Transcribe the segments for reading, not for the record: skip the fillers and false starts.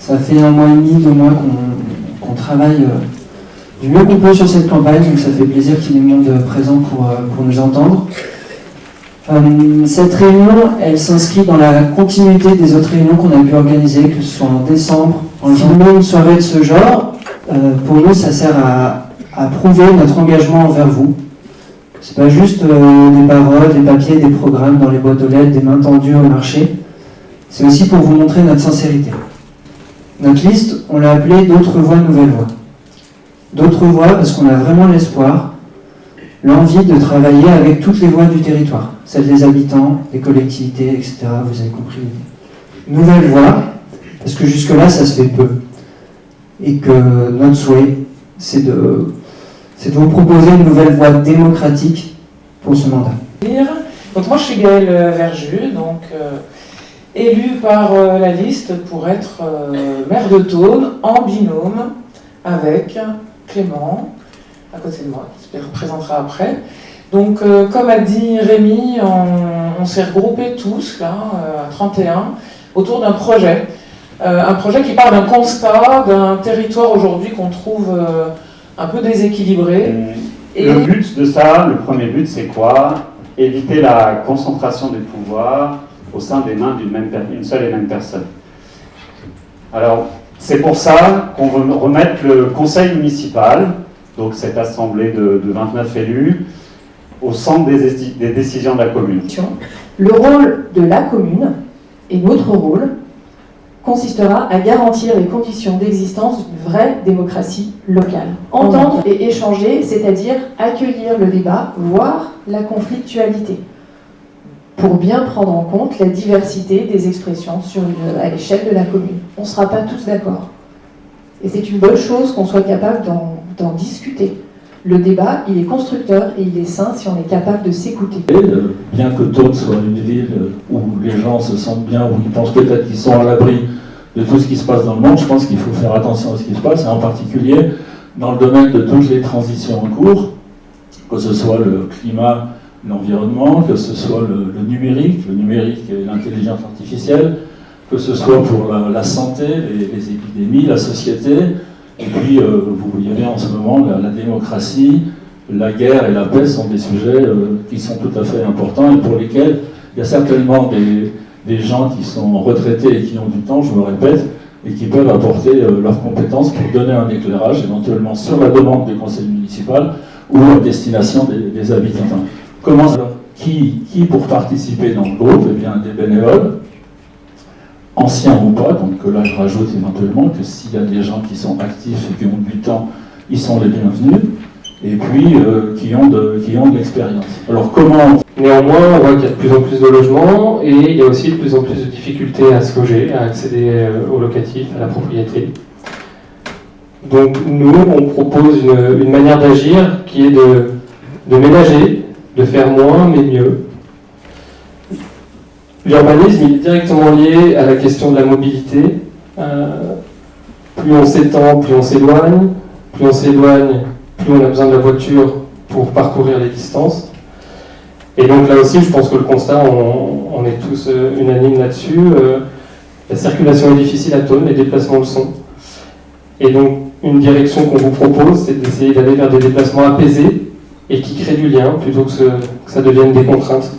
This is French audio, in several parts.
Ça fait 1 mois et demi, 2 mois qu'on travaille du mieux qu'on peut sur cette campagne, donc ça fait plaisir qu'il y ait du monde présent pour nous entendre. Cette réunion, elle s'inscrit dans la continuité des autres réunions qu'on a pu organiser, que ce soit en décembre, en janvier, une soirée de ce genre. Pour nous, ça sert à prouver notre engagement envers vous. C'est pas juste des paroles, des papiers, des programmes dans les boîtes aux lettres, des mains tendues au marché. C'est aussi pour vous montrer notre sincérité. Notre liste, on l'a appelée « D'autres voix, nouvelles voix ». D'autres voix parce qu'on a vraiment l'espoir, l'envie de travailler avec toutes les voix du territoire, celles des habitants, des collectivités, etc. Vous avez compris. Nouvelles voix, parce que jusque-là, ça se fait peu. Et que notre souhait, c'est de vous proposer une nouvelle voie démocratique pour ce mandat. Donc moi, je suis Gaëlle Verjus, donc élue par la liste pour être maire de Thônes en binôme avec Clément, à côté de moi, qui se représentera après. Donc, comme a dit Rémi, on s'est regroupés tous, là, à 31, autour d'un projet. Un projet qui part d'un constat d'un territoire aujourd'hui qu'on trouve un peu déséquilibré. Le but de ça, le premier but, c'est quoi? Éviter la concentration du pouvoir au sein des mains d'une seule et même personne. Alors, c'est pour ça qu'on veut remettre le conseil municipal, donc cette assemblée de 29 élus, au centre des décisions de la commune. Le rôle de la commune et notre rôle consistera à garantir les conditions d'existence d'une vraie démocratie locale. Entendre et échanger, c'est-à-dire accueillir le débat, voire la conflictualité, pour bien prendre en compte la diversité des expressions à l'échelle de la commune. On ne sera pas tous d'accord. Et c'est une bonne chose qu'on soit capable d'en discuter. Le débat, il est constructeur et il est sain si on est capable de s'écouter. Bien que Thônes soit une ville où les gens se sentent bien, où ils pensent peut-être qu'ils sont à l'abri de tout ce qui se passe dans le monde, je pense qu'il faut faire attention à ce qui se passe, et en particulier dans le domaine de toutes les transitions en cours, que ce soit le climat, l'environnement, que ce soit le numérique et l'intelligence artificielle, que ce soit pour la santé, les épidémies, la société, et puis vous voyez bien en ce moment la démocratie, la guerre et la paix sont des sujets qui sont tout à fait importants et pour lesquels il y a certainement des gens qui sont retraités et qui ont du temps, je me répète, et qui peuvent apporter leurs compétences pour donner un éclairage éventuellement sur la demande du conseil municipal ou à destination des habitants. Comment alors, qui pour participer dans le groupe? Eh bien, des bénévoles, anciens ou pas, donc là je rajoute éventuellement que s'il y a des gens qui sont actifs et qui ont du temps, ils sont les bienvenus, et puis qui ont de l'expérience. Alors comment? Néanmoins, on voit qu'il y a de plus en plus de logements, et il y a aussi de plus en plus de difficultés à se loger, à accéder au locatif, à la propriété. Donc nous, on propose une manière d'agir qui est de ménager, de faire moins mais mieux. L'urbanisme il est directement lié à la question de la mobilité. Plus on s'étend, plus on s'éloigne. Plus on s'éloigne, plus on a besoin de la voiture pour parcourir les distances. Et donc là aussi, je pense que le constat, on est tous unanimes là-dessus. La circulation est difficile à Thônes, les déplacements le sont. Et donc, une direction qu'on vous propose, c'est d'essayer d'aller vers des déplacements apaisés et qui créent du lien, plutôt que ça devienne des contraintes.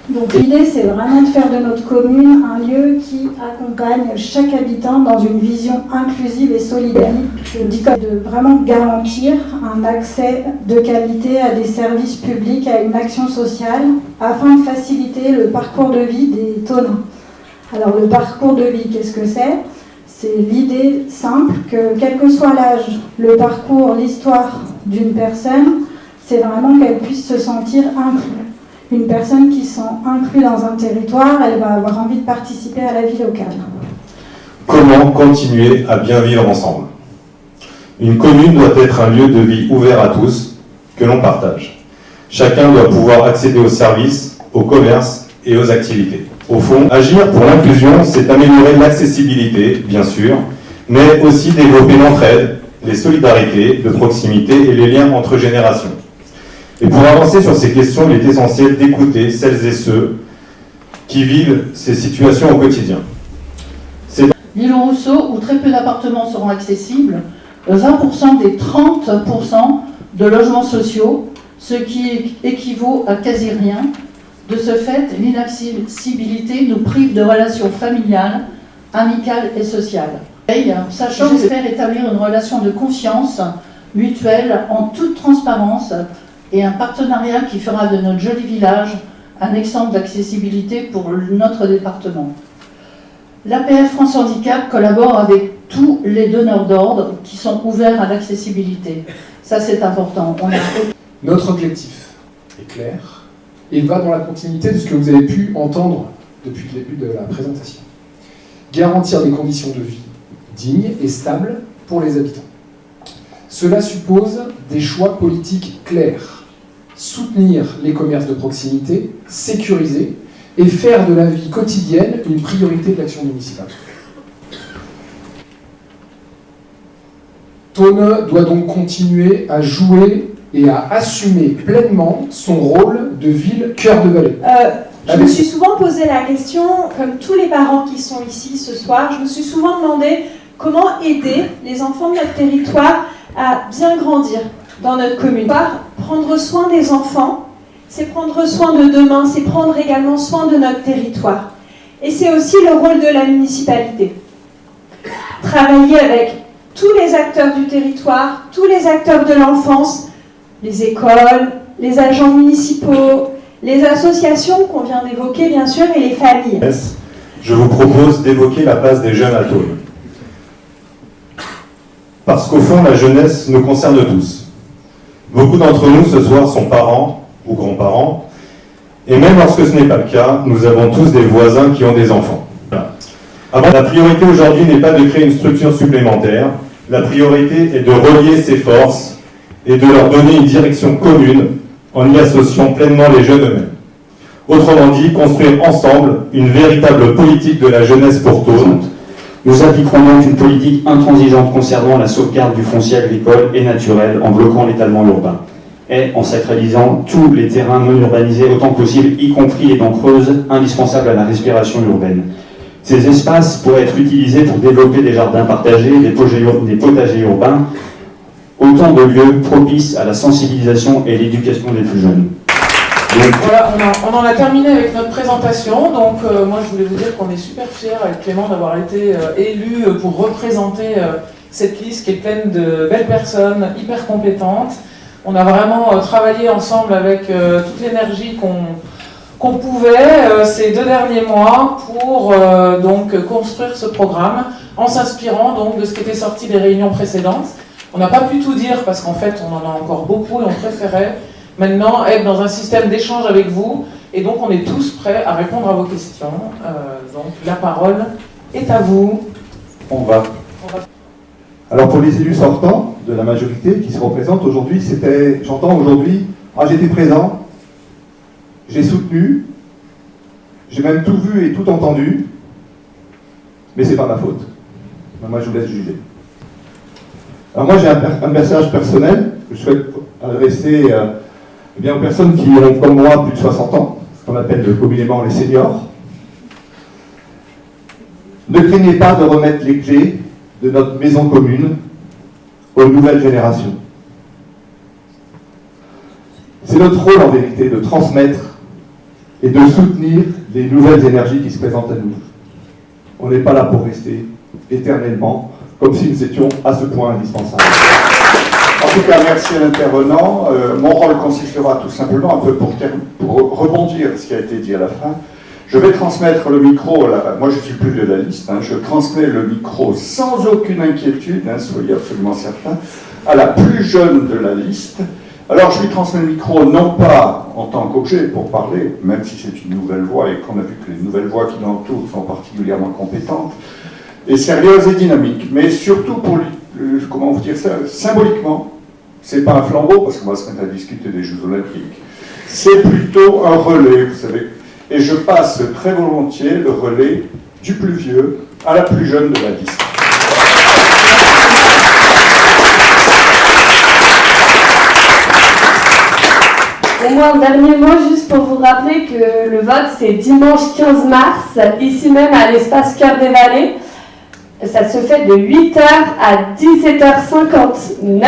Donc l'idée, c'est vraiment de faire de notre commune un lieu qui accompagne chaque habitant dans une vision inclusive et solidaire. De vraiment garantir un accès de qualité à des services publics, à une action sociale, afin de faciliter le parcours de vie des Thônins. Alors le parcours de vie, qu'est-ce que c'est? C'est l'idée simple que, quel que soit l'âge, le parcours, l'histoire d'une personne, c'est vraiment qu'elle puisse se sentir inclue. Une personne qui se sent inclue dans un territoire, elle va avoir envie de participer à la vie locale. Comment continuer à bien vivre ensemble? Une commune doit être un lieu de vie ouvert à tous, que l'on partage. Chacun doit pouvoir accéder aux services, au commerce et aux activités. Au fond, agir pour l'inclusion, c'est améliorer l'accessibilité, bien sûr, mais aussi développer l'entraide, les solidarités de proximité et les liens entre générations. Et pour avancer sur ces questions, il est essentiel d'écouter celles et ceux qui vivent ces situations au quotidien. l'île Rousseau, où très peu d'appartements seront accessibles, 20% des 30% de logements sociaux, ce qui équivaut à quasi rien. De ce fait, l'inaccessibilité nous prive de relations familiales, amicales et sociales. Sachant que j'espère établir une relation de confiance mutuelle en toute transparence et un partenariat qui fera de notre joli village un exemple d'accessibilité pour notre département. L'APF France Handicap collabore avec tous les donneurs d'ordre qui sont ouverts à l'accessibilité. Ça, c'est important. Notre objectif est clair et va dans la continuité de ce que vous avez pu entendre depuis le début de la présentation. Garantir des conditions de vie dignes et stables pour les habitants. Cela suppose des choix politiques clairs. Soutenir les commerces de proximité, sécuriser et faire de la vie quotidienne une priorité de l'action municipale. Thônes doit donc continuer à jouer et à assumer pleinement son rôle de ville cœur de vallée. Je me suis souvent posé la question, comme tous les parents qui sont ici ce soir, je me suis souvent demandé comment aider les enfants de notre territoire à bien grandir dans notre commune. Prendre soin des enfants, c'est prendre soin de demain, c'est prendre également soin de notre territoire. Et c'est aussi le rôle de la municipalité. Travailler avec tous les acteurs du territoire, tous les acteurs de l'enfance, les écoles, les agents municipaux, les associations qu'on vient d'évoquer bien sûr et les familles. Je vous propose d'évoquer la place des jeunes à Thônes. Parce qu'au fond, la jeunesse nous concerne tous. Beaucoup d'entre nous ce soir sont parents ou grands-parents, et même lorsque ce n'est pas le cas, nous avons tous des voisins qui ont des enfants. La priorité aujourd'hui n'est pas de créer une structure supplémentaire, la priorité est de relier ces forces et de leur donner une direction commune en y associant pleinement les jeunes eux-mêmes. Autrement dit, construire ensemble une véritable politique de la jeunesse pour Thônes. Nous appliquerons donc une politique intransigeante concernant la sauvegarde du foncier agricole et naturel en bloquant l'étalement urbain et en sacralisant tous les terrains non urbanisés autant que possible, y compris les dents creuses indispensables à la respiration urbaine. Ces espaces pourraient être utilisés pour développer des jardins partagés, des potagers urbains, autant de lieux propices à la sensibilisation et l'éducation des plus jeunes. Donc, voilà, on en a terminé avec notre présentation. Donc, moi, je voulais vous dire qu'on est super fiers avec Clément d'avoir été élu pour représenter cette liste qui est pleine de belles personnes, hyper compétentes. On a vraiment travaillé ensemble avec toute l'énergie qu'on pouvait ces 2 derniers mois pour donc construire ce programme en s'inspirant donc de ce qui était sorti des réunions précédentes. On n'a pas pu tout dire parce qu'en fait, on en a encore beaucoup et on préférait maintenant être dans un système d'échange avec vous, et donc on est tous prêts à répondre à vos questions. Donc la parole est à vous. On va. Alors pour les élus sortants de la majorité qui se représentent aujourd'hui, j'entends aujourd'hui, j'étais présent, j'ai soutenu, j'ai même tout vu et tout entendu, mais c'est pas ma faute. Moi je vous laisse juger. Alors moi j'ai un message personnel que je souhaite adresser aux personnes qui ont comme moi plus de 60 ans, ce qu'on appelle communément les seniors. Ne craignez pas de remettre les clés de notre maison commune aux nouvelles générations. C'est notre rôle en vérité de transmettre et de soutenir les nouvelles énergies qui se présentent à nous. On n'est pas là pour rester éternellement, comme si nous étions à ce point indispensables. En tout cas, merci à l'intervenant. Mon rôle consistera tout simplement, un peu pour rebondir à ce qui a été dit à la fin. Je vais transmettre le micro, moi je suis plus vieux de la liste, je transmets le micro sans aucune inquiétude, soyez absolument certains, à la plus jeune de la liste. Alors je lui transmets le micro non pas en tant qu'objet pour parler, même si c'est une nouvelle voix et qu'on a vu que les nouvelles voix qui l'entourent sont particulièrement compétentes et sérieuses et dynamiques, mais surtout pour, comment vous dire ça, symboliquement. C'est pas un flambeau parce qu'on va se mettre à discuter des Jeux Olympiques. C'est plutôt un relais, vous savez. Et je passe très volontiers le relais du plus vieux à la plus jeune de la liste. Et moi, un dernier mot, juste pour vous rappeler que le vote, c'est dimanche 15 mars, ici même à l'espace Cœur des Vallées. Ça se fait de 8h à 17h59.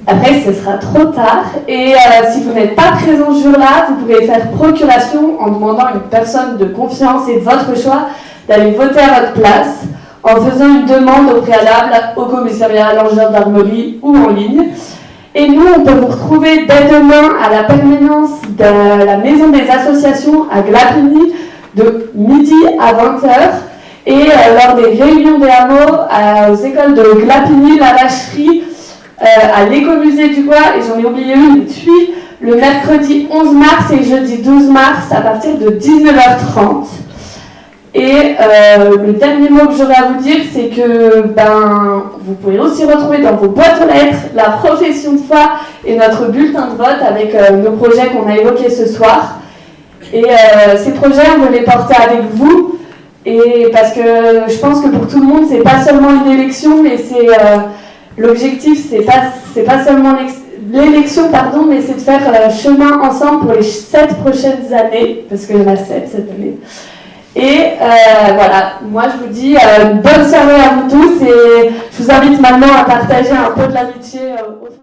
Après, ce sera trop tard. Et si vous n'êtes pas présent ce jour-là, vous pouvez faire procuration en demandant à une personne de confiance et de votre choix d'aller voter à votre place en faisant une demande au préalable au commissariat, à la gendarmerie ou en ligne. Et nous, on peut vous retrouver dès demain à la permanence de la Maison des Associations à Glapigny de midi à 20h et lors des réunions des hameaux aux écoles de Glapigny, la Vacherie, à l'écomusée du Bois, et j'en ai oublié une, puis le mercredi 11 mars et jeudi 12 mars à partir de 19h30. Et le dernier mot que j'aurais à vous dire, c'est que vous pouvez aussi retrouver dans vos boîtes aux lettres la profession de foi et notre bulletin de vote avec nos projets qu'on a évoqués ce soir. Et ces projets, on veut les porter avec vous, et parce que je pense que pour tout le monde, c'est pas seulement une élection, mais c'est l'objectif, c'est pas seulement l'élection, mais c'est de faire chemin ensemble pour les 7 prochaines années, parce qu'il y en a 7 cette année. Et voilà, moi je vous dis bonne soirée à vous tous, et je vous invite maintenant à partager un peu de l'amitié